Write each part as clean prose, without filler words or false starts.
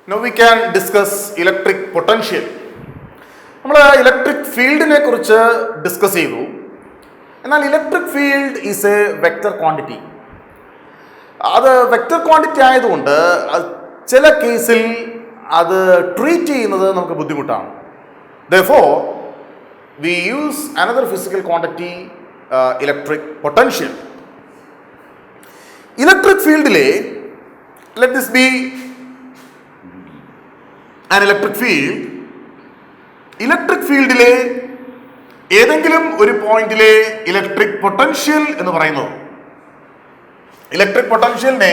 Now we can discuss electric potential. നമ്മൾ electric ഫീൽഡിനെ കുറിച്ച് ഡിസ്കസ് ചെയ്തു. എന്നാൽ electric field is A vector quantity. അത് വെക്റ്റർ ക്വാണ്ടിറ്റി ആയതുകൊണ്ട് ചില കേസിൽ അത് ട്രീറ്റ് ചെയ്യുന്നത് നമുക്ക് ബുദ്ധിമുട്ടാണ്. Therefore, we use another physical quantity, electric potential. Electric ഫീൽഡിലെ let this be an electric field. Electric ഫീൽഡിലെ ഏതെങ്കിലും ഒരു പോയിന്റിലെ ഇലക്ട്രിക് പൊട്ടൻഷ്യൽ എന്ന് പറയുന്നത്, ഇലക്ട്രിക് പൊട്ടൻഷ്യലിനെ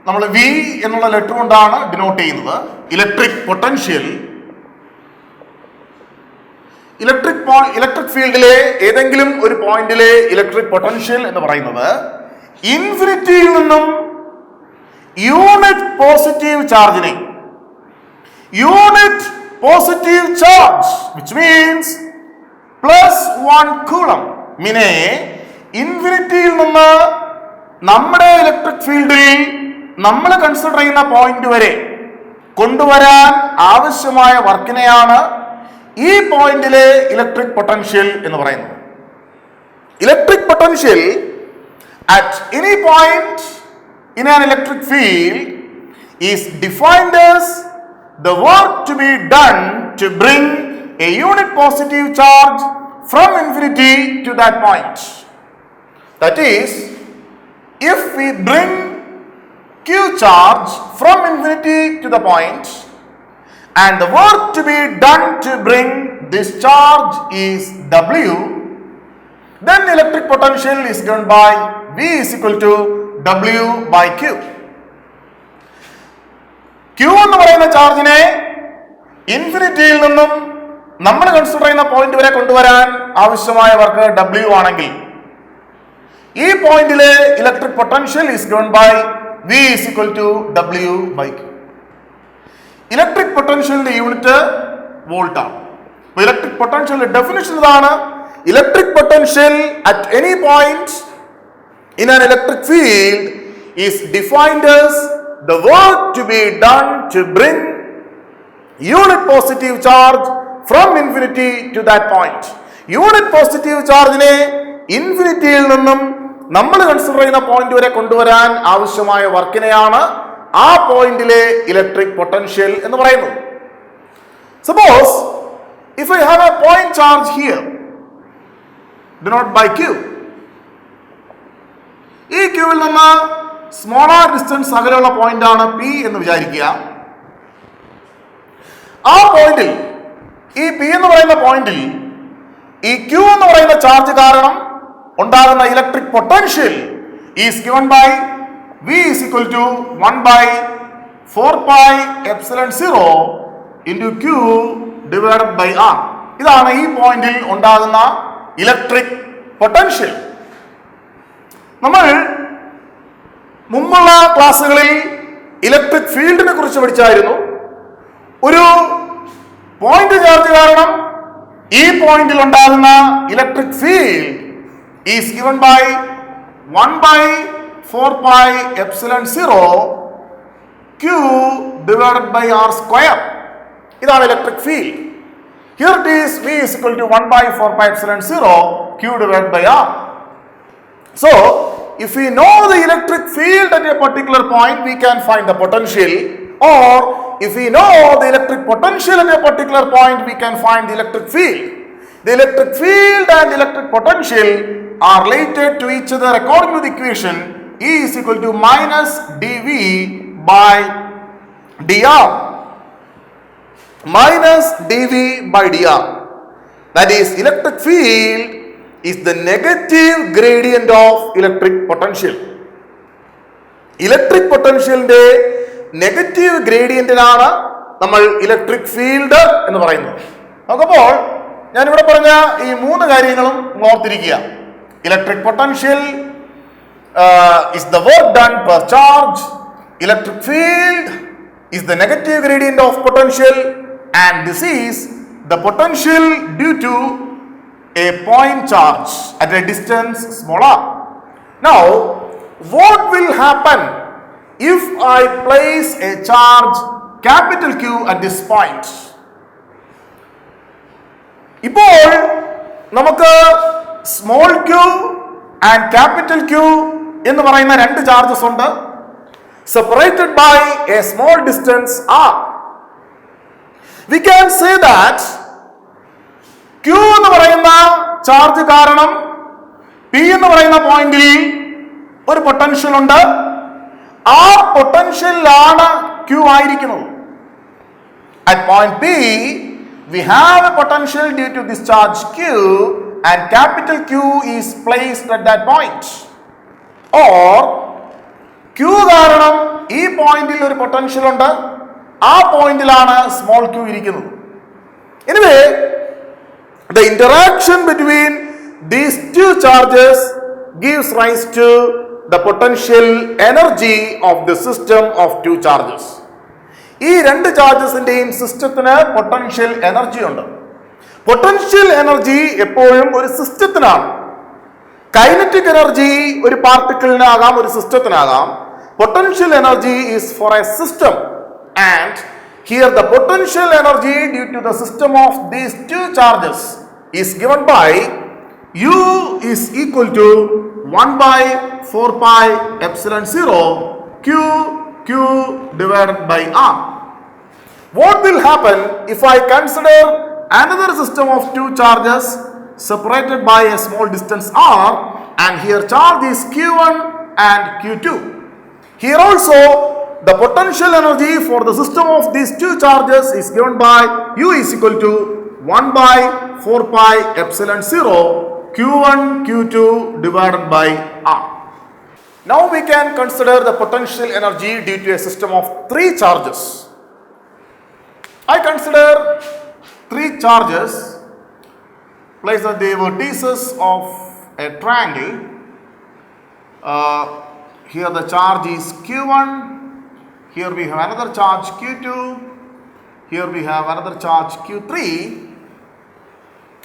നമ്മൾ വി എന്നുള്ള ലെറ്റർ കൊണ്ടാണ് ഡിനോട്ട് ചെയ്യുന്നത്. ഇലക്ട്രിക് പൊട്ടൻഷ്യൽ ഇലക്ട്രിക് ഫീൽഡിലെ ഏതെങ്കിലും ഒരു പോയിന്റിലെ ഇലക്ട്രിക് പൊട്ടൻഷ്യൽ എന്ന് പറയുന്നത് ഇൻഫിനിറ്റിയിൽ നിന്നും യൂണിറ്റ് പോസിറ്റീവ് ചാർജിനെ, unit positive charge which means +1 coulomb മീനെ ഇൻഫിനിറ്റിയിൽ നിന്ന് നമ്മുടെ ഇലക്ട്രിക് ഫീൽഡിൽ നമ്മൾ കൺസിഡർ ചെയ്യുന്ന പോയിന്റ് വരെ കൊണ്ടുവരാൻ ആവശ്യമായ വർക്കിനെയാണ് ഈ പോയിന്റിലെ ഇലക്ട്രിക് പൊട്ടൻഷ്യൽ എന്ന് പറയുന്നത്. Electric potential at any point in an electric field is defined as the work to be done to bring a unit positive charge from infinity to that point. That is, if we bring q charge from infinity to the point and the work to be done to bring this charge is w, then electric potential is given by V is equal to W by Q. Q എന്ന് പറയുന്ന ചാർജിനെ ഇൻഫിനിറ്റിയിൽ നിന്നും നമ്മൾ consider ചെയ്യുന്ന point വരെ കൊണ്ടുവരാൻ ആവശ്യമായ work W ആണെങ്കിൽ ഈ പോയിന്റിലെ electric potential is given by V is equal to W by Q. Electric പൊട്ടൻഷ്യലിന്റെ യൂണിറ്റ് വോൾട്ട് ആണ്. ഇലക്ട്രിക് പൊട്ടൻഷ്യലിന്റെ ഡെഫിനിഷൻ ഇതാണ്: electric potential at any point in an electric field is defined as the work to be done to bring unit positive charge from infinity to that point. Unit positive ചാർജിനെ ഇൻഫിനിറ്റിയിൽ നിന്നും നമ്മൾ consider ചെയ്യുന്ന point വരെ കൊണ്ടുവരാൻ ആവശ്യമായ വർക്കിനെയാണ് ആ പോയിന്റിലെ electric potential എന്ന് പറയുന്നത്. Suppose if I have a point charge here denoted by Q, ഈ ക്യൂവിൽ നിന്ന് സ്മോളർ ഡിസ്റ്റൻസ് അകലെയുള്ള പോയിന്റ് ആണ് പി എന്ന് വിചാരിക്കുക. ആ പോയിന്റിൽ, ഈ പി എന്ന് പറയുന്ന പോയിന്റിൽ ഈ ക്യൂ എന്ന് പറയുന്ന ചാർജ് കാരണം ഉണ്ടാകുന്ന electric potential is given by V is equal to 1/4πε0 into Q divided by R. ഇതാണ് ഈ പോയിന്റിൽ ഉണ്ടാകുന്ന ഇലക്ട്രിക് പൊട്ടൻഷ്യൽ. നമ്മൾ മുമ്പുള്ള ക്ലാസ്സുകളിൽ ഇലക്ട്രിക് ഫീൽഡിനെ കുറിച്ച് പഠിച്ചായിരുന്നു. ഒരു പോയിന്റ് ചാർജ് കാരണം ഈ പോയിന്റിൽ ഉണ്ടാകുന്ന electric field is given by 1/4πε0 Q divided by R square. ഇതാണ് electric field. Here it is V is equal to 1/4πε0 Q divided by R. So, if we know the electric field at a particular point, we can find the potential, or if we know the electric potential at a particular point, we can find the electric field. The electric field and electric potential are related to each other according to the equation E is equal to minus dV by dr. Minus dV by dr. That is, electric field is the negative gradient of electric potential. ഇലക്ട്രിക് പൊട്ടൻഷ്യലിന്റെ negative ഗ്രേഡിയന്റിനാണ് നമ്മൾ electric field എന്ന് പറയുന്നത്. നോക്കുമ്പോൾ ഞാനിവിടെ പറഞ്ഞ ഈ മൂന്ന് കാര്യങ്ങളും ഓർത്തിരിക്കുക. Electric potential is the work done per charge. Electric field is the negative gradient of potential, and this is the potential due to a point charge at a distance smaller. Now, what will happen if I place a charge capital Q at this point. ഇപ്പോൾ നമുക്ക് small q and capital Q എന്ന് പറയുന്ന രണ്ട് charges ഉണ്ട്, separated by a small distance r. We can say that Q എന്ന് പറയുന്ന charge കാരണം P എന്ന് പറയുന്ന പോയിന്റിൽ ഒരു പൊട്ടൻഷ്യൽ ഉണ്ട്. ആ പൊട്ടൻഷ്യലാണ് Q ആയിരിക്കുന്നത്. At point P we have a potential due to this charge Q and capital Q is placed at that point. Or Q കാരണം ഈ പോയിന്റിൽ ഒരു പൊട്ടൻഷ്യൽ ഉണ്ട്, ആ പോയിന്റിലാണ് സ്മോൾ q ഇരിക്കുന്നത്. Anyway, the interaction between these two charges gives rise to the potential energy of the system of two charges. ഈ രണ്ട് ചാർജസിന്റെയും സിസ്റ്റത്തിന് പൊട്ടൻഷ്യൽ എനർജി ഉണ്ട്. പൊട്ടൻഷ്യൽ എനർജി എപ്പോഴും ഒരു സിസ്റ്റത്തിനാണ്. കൈനറ്റിക് എനർജി ഒരു പാർട്ടിക്കിളിനാകാം, ഒരു സിസ്റ്റത്തിനാകാം. Potential energy is for a system, and here the potential energy due to the system of these two charges is given by U is equal to 1 by 4 pi epsilon 0 Q divided by R. What will happen if I consider another system of two charges separated by a small distance r, and here charge is Q1 and Q2. Here also the potential energy for the system of these two charges is given by U is equal to 1 by 4 pi epsilon 0 Q1 Q2 divided by R. Now we can consider the potential energy due to a system of three charges. I consider three charges placed at the vertices of a triangle. Here the charge is Q1, here we have another charge Q2, here we have another charge Q3,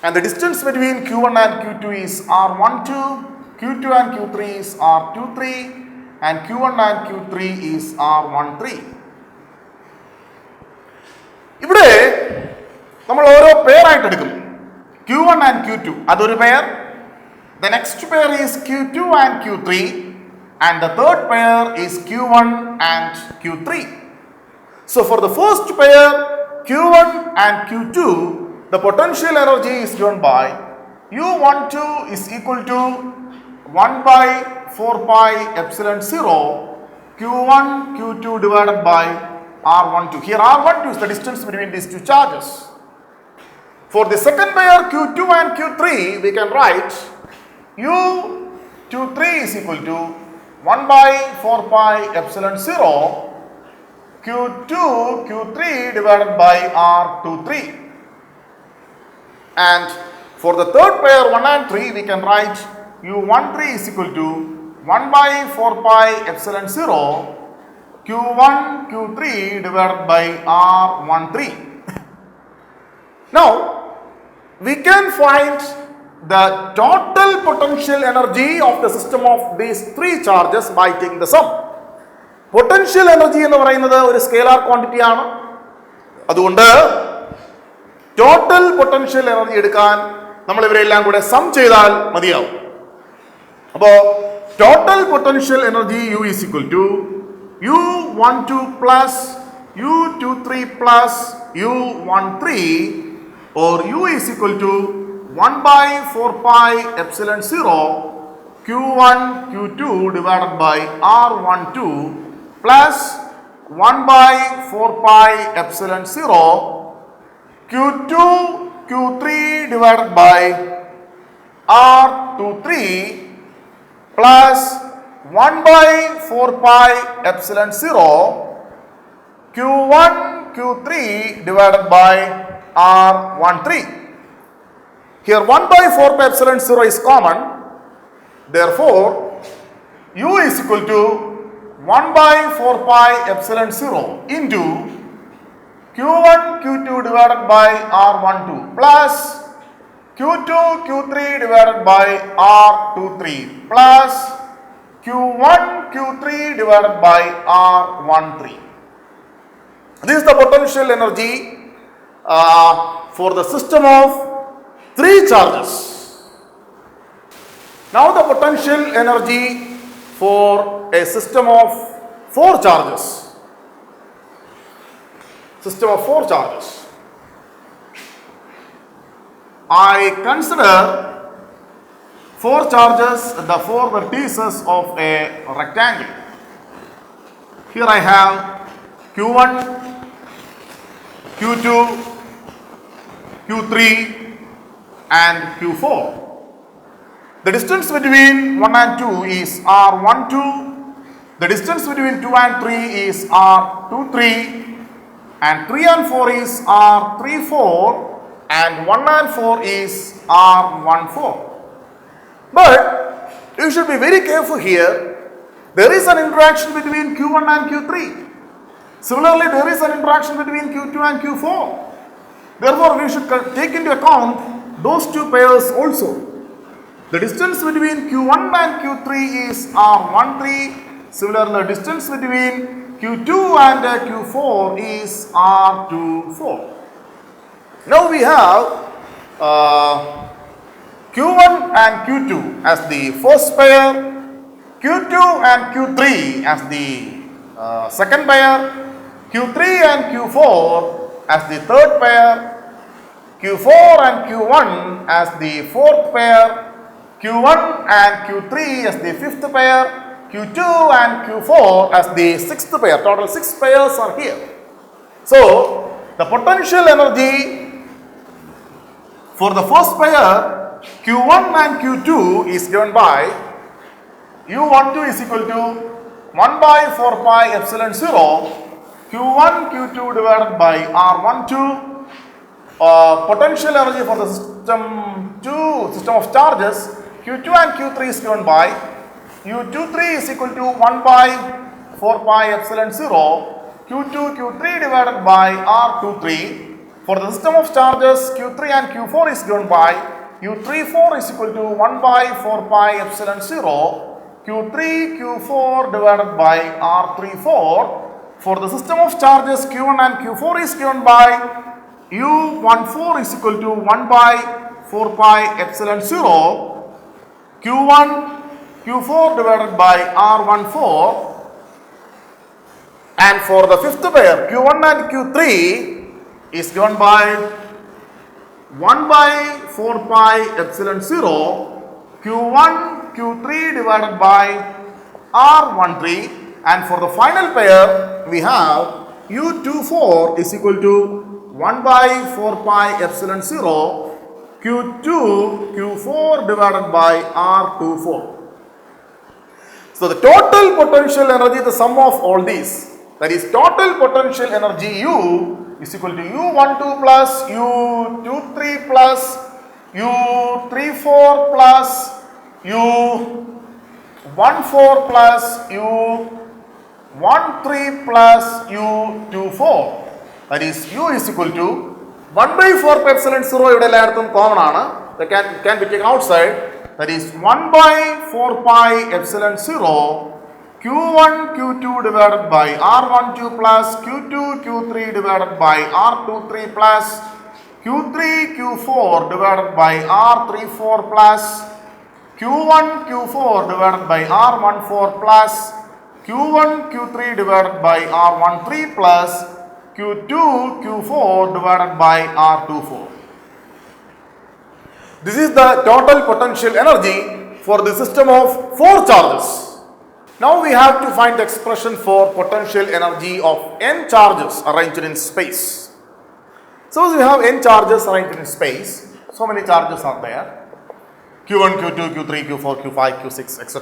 and the distance between Q1 and Q2 is R12, Q2 and Q3 is R23, and Q1 and Q3 is R13. ഇവിടെ നമ്മൾ ഓരോ pair ആയിട്ട് എടുക്കും. Q1 and Q2 അതൊരു pair, the next pair is Q2 and Q3, and the third pair is Q1 and Q3. So for the first pair Q1 and Q2, the potential energy is given by U12 is equal to 1 by 4 pi epsilon 0 Q1 Q2 divided by R12. Here R12 is the distance between these two charges. For the second pair Q2 and Q3, we can write U23 is equal to 1 by 4 pi epsilon 0 Q2 Q3 divided by R23. And for the third pair 1 and 3, we can write U13 is equal to 1 by 4 pi epsilon 0 Q1 Q3 divided by R13. Now we can find the total potential energy of the system of these three charges by taking the sum. Potential energy എന്ന് പറയുന്നത് ഒരു scalar quantity ആണ്. അതുകൊണ്ട് total potential energy എടുക്കാൻ നമ്മൾ ഇവരെല്ലാം കൂടെ some ചെയ്താൽ മതിയാവും. അപ്പോൾ total potential energy U is equal to U12 plus U23 plus U13, or U is equal to 1 by 4 pi epsilon 0 Q1 Q2 divided by R12 plus 1 by 4 pi epsilon 0 Q2 Q3 divided by R23 plus 1 by 4 pi epsilon 0 Q1 Q3 divided by R13. Here 1 by 4 pi epsilon 0 is common. Therefore, U is equal to 1 by 4 pi epsilon 0 into Q1 Q2 divided by R12 plus Q2 Q3 divided by R23 plus Q1 Q3 divided by R13. This is the potential energy for the system of 3 charges. Now the potential energy for a system of 4 charges. System of 4 charges. I consider 4 charges, the 4 vertices of a rectangle. Here I have Q1, Q2, Q3 and Q4. The distance between 1 and 2 is R12. The distance between 2 and 3 is R23. And 3 and 4 is R34. And 1 and 4 is R14. But you should be very careful here. There is an interaction between Q1 and Q3. Similarly, there is an interaction between Q2 and Q4. Therefore, we should take into account those 2 pairs also. The distance between Q1 and Q3 is R13. Similarly, the distance between Q2 and Q4 is R24. Now we have Q1 and Q2 as the first pair, Q2 and Q3 as the second pair, Q3 and Q4 as the third pair, Q4 and Q1 as the fourth pair, Q1 and Q3 as the fifth pair, Q2 and Q4 as the sixth pair. Total 6 pairs are here. So the potential energy for the first pair Q1 and Q2 is given by U12 is equal to 1 by 4 pi epsilon 0 Q1 Q2 divided by R12. Potential energy for the system of charges Q2 and Q3 is given by U23 is equal to 1 by 4 pi epsilon 0 Q2 Q3 divided by R23. For the system of charges Q3 and Q4 is given by U34 is equal to 1 by 4 pi epsilon 0 Q3 Q4 divided by R34. For the system of charges Q1 and Q4 is given by U14 is equal to 1 by 4 pi epsilon 0 Q1 Q4 divided by R14. And for the fifth pair Q1 and Q3 is given by 1 by 4 pi epsilon 0 Q1 Q3 divided by R13. And for the final pair we have U24 is equal to 1 by 4 pi epsilon 0 Q2 Q4 divided by R24. So the total potential energy, the sum of all these, that is total potential energy U is equal to U12 plus U23 plus U34 plus U14 plus U13 plus U24. That is U is equal to 1 by 4 pi epsilon 0 ഇവിടെ എല്ലായിടത്തും common ആണ്. That can be taken outside. That is 1 by 4 pi epsilon 0 Q1 Q2 divided by R12 plus Q2 Q3 divided by R23 plus Q3 Q4 divided by R34 plus Q1 Q4 divided by R14 plus Q1 Q3 divided by R13 plus Q2 Q4 divided by R24. This is the total potential energy for the system of 4 charges. Now we have to find the expression for potential energy of n charges arranged in space. Suppose we have n charges arranged in space. So many charges are there. Q1, Q2, Q3, Q4, Q5, Q6, etc.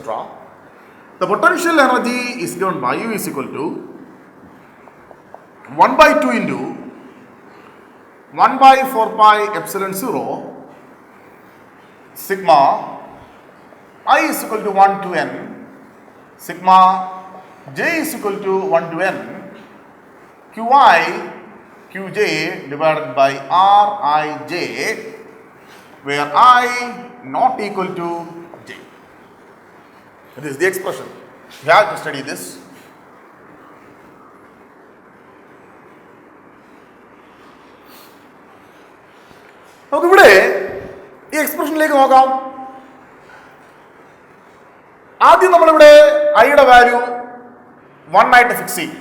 The potential energy is given by U is equal to 1 by 2 into 1 by 4 pi epsilon 0 sigma I is equal to 1 to n sigma j is equal to 1 to n qi qj divided by rij, where I not equal to j. This is the expression. You have to study this. നമുക്കിവിടെ ഈ എക്സ്പ്രഷനിലേക്ക് നോക്കാം. ആദ്യം നമ്മളിവിടെ ഐയുടെ value 1 ആയിട്ട് fix ചെയ്യും.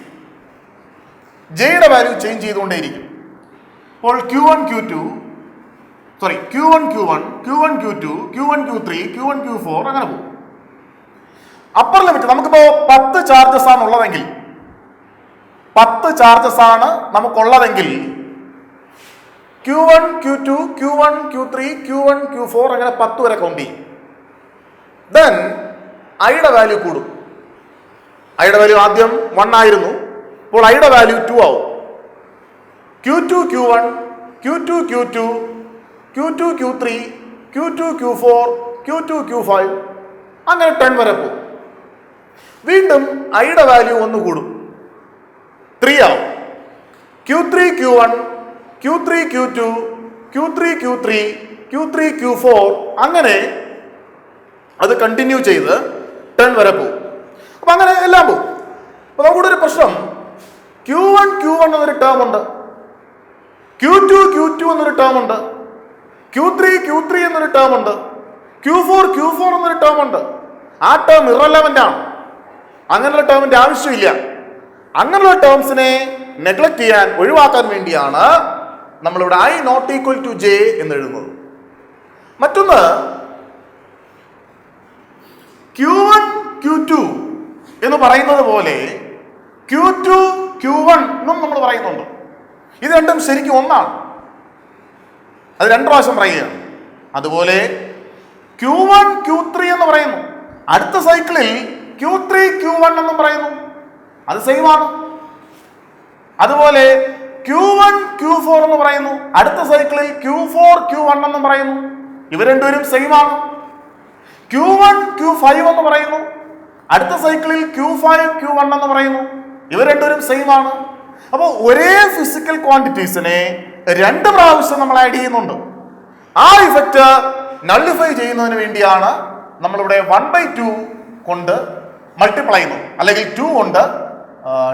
ജെയുടെ value change ചെയ്തുകൊണ്ടേയിരിക്കും. അപ്പോൾ Q1 Q1 Q1 Q1 Q2 Q1 Q3 Q1 Q4 അങ്ങനെ പോകും. അപ്പർ ലിമിറ്റ് നമുക്കിപ്പോ 10 ചാർജസ് ആണ് ഉള്ളതെങ്കിൽ 10 ചാർജസ് ആണ് നമുക്കുള്ളതെങ്കിൽ Q1 Q2 Q1 Q3 Q1 Q4 അങ്ങനെ 10 വരെ കൗണ്ട് ചെയ്യും. ദെൻ ഐയുടെ വാല്യൂ കൂടും. ഐയുടെ വാല്യൂ ആദ്യം 1 ആയിരുന്നു, അപ്പോൾ ഐയുടെ വാല്യൂ 2 ആവും. Q2 Q1 Q2 Q2 Q2 Q3 Q2 Q4 Q2 Q5 അങ്ങനെ 10 വരെ പോകും. വീണ്ടും ഐയുടെ വാല്യൂ 1 കൂടും, 3 ആവും. Q3 Q1 Q3 Q2 Q3 Q3 Q3 Q4 അങ്ങനെ അത് കണ്ടിന്യൂ ചെയ്ത് 10 വരെ പോകും. അപ്പൊ അങ്ങനെ എല്ലാം പോകും. അപ്പൊ നമുക്കിവിടെ ഒരു പ്രശ്നം, Q1 Q1 എന്നൊരു ടേം ഉണ്ട്, Q2 Q2 എന്നൊരു ടേം ഉണ്ട്, Q3 Q3 എന്നൊരു ടേം ഉണ്ട്, Q4 Q4 എന്നൊരു ടേം ഉണ്ട്. ആ ടേം ഇറലവന്റ് ആണ്. അങ്ങനെയുള്ള ടേമിന്റെ ആവശ്യമില്ല. അങ്ങനെയുള്ള ടേംസിനെ നെഗ്ലക്ട് ചെയ്യാൻ, ഒഴിവാക്കാൻ വേണ്ടിയാണ് നമ്മളിവിടെ I not equal to J എന്ന് എഴുതുന്നത്. മറ്റൊന്ന് Q1 Q2 എന്ന് പറയുന്നത് പോലെ Q2 Q1 എന്നും നമ്മൾ പറയുന്നുണ്ട്. ഇത് രണ്ടും ശരിക്കും ഒന്നാണ്. അത് 2 പ്രാവശ്യം പറയുകയാണ്. അതുപോലെ Q1 Q3 എന്ന് പറയുന്നു. അടുത്ത സൈക്കിളിൽ Q3 Q1 എന്നും പറയുന്നു. അത് സെയിം ആണ്. അതുപോലെ Q1 Q4 എന്ന് പറയുന്നു. അടുത്ത സൈക്കിളിൽ Q4 Q1 എന്നും പറയുന്നു. ഇവ രണ്ടുപേരും സെയിം ആണ്. Q1 Q5 എന്ന് പറയുന്നു. അടുത്ത സൈക്കിളിൽ Q5 Q1 എന്ന് പറയുന്നു. ഇവ രണ്ടുപേരും സെയിം ആണ്. അപ്പോൾ ഒരേ ഫിസിക്കൽ ക്വാണ്ടിറ്റീസിനെ 2 പ്രാവശ്യം നമ്മൾ ആഡ് ചെയ്യുന്നുണ്ട്. ആ ഇഫക്റ്റ് നള്ളിഫൈ ചെയ്യുന്നതിന് വേണ്ടിയാണ് നമ്മളിവിടെ 1/2 കൊണ്ട് മൾട്ടിപ്ലൈ ചെയ്യുന്നു, അല്ലെങ്കിൽ 2 കൊണ്ട്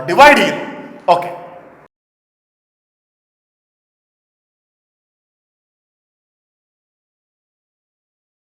ഡിവൈഡ് ചെയ്യുന്നു. ഓക്കെ.